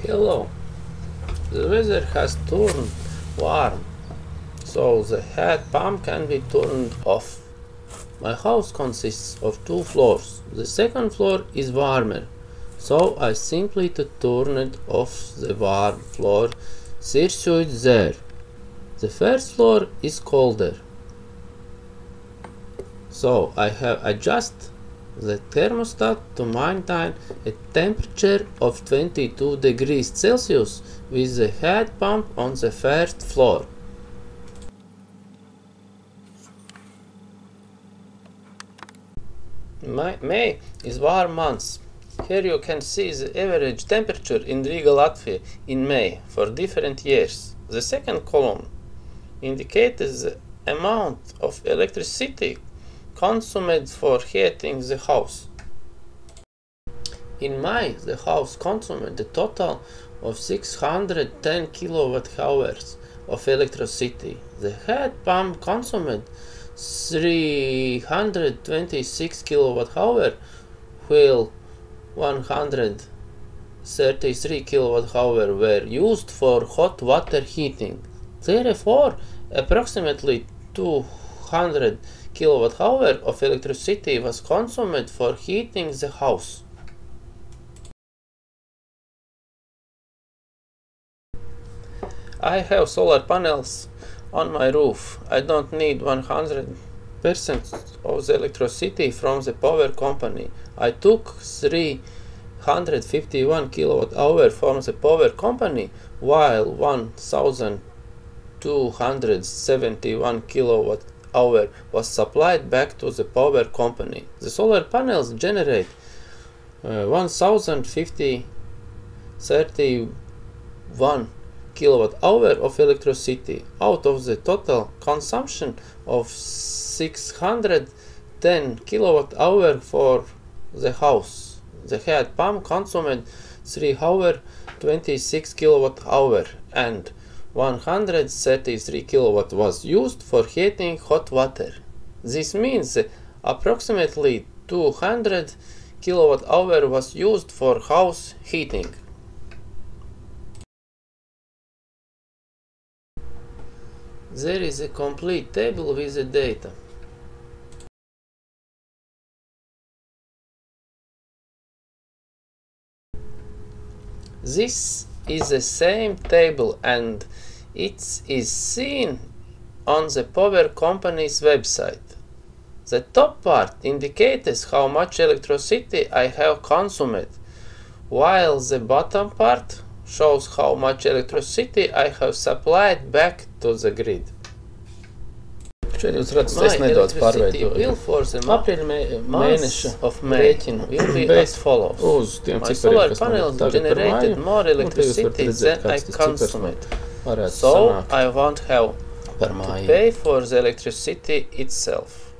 Hello. The weather has turned warm, so the heat pump can be turned off. My house consists of 2 floors. The second floor is warmer, so I simply turn it off the warm floor, circuit there. The first floor is colder, so I have adjusted the thermostat to maintain a temperature of 22 degrees Celsius with the heat pump on the first floor. May is warm month. Here you can see the average temperature in Riga, Latvia in May for different years. The second column indicates the amount of electricity consumed for heating the house. In May, the house consumed a total of 610 kilowatt-hours of electricity. The heat pump consumed 326 kilowatt-hours, while 133 kilowatt-hours were used for hot water heating. Therefore, approximately 200 kilowatt-hours of electricity was consumed for heating the house. I have solar panels on my roof. I don't need 100% of the electricity from the power company. I took 351 kilowatt-hours from the power company, while 1271 kilowatt-hours was supplied back to the power company. The solar panels generate 1031 kilowatt-hours of electricity out of the total consumption of 610 kilowatt-hours for the house. The heat pump consumed 326 kilowatt-hours and 133 kilowatt was used for heating hot water. This means approximately 200 kilowatt-hours was used for house heating. There is a complete table with the data. This is the same table and it is seen on the power company's website. The top part indicates how much electricity I have consumed, while the bottom part shows how much electricity I have supplied back to the grid. Šeit jūs redzat, es nedaudz pārveidoju Aprīļa mēneša rēķinu will be as follows. Uz tiem My cipariem, solar kas man panels tagad par generated māju, more un te jūs electricity varat redzēt, than I kāds tas cipars consumed, varētu so sanākt I won't have par to māju. pay for the electricity itself.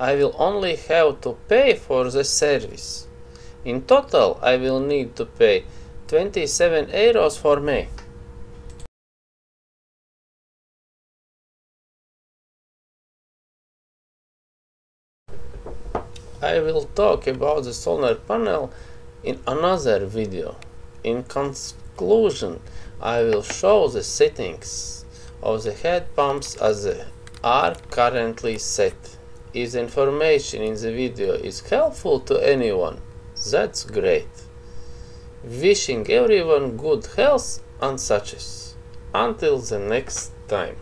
I will only have to pay for the service. In total, I will need to pay 27 euros for May. I will talk about the solar panel in another video. In conclusion, I will show the settings of the heat pumps as they are currently set. If the information in the video is helpful to anyone, that's great. Wishing everyone good health and success. Until the next time.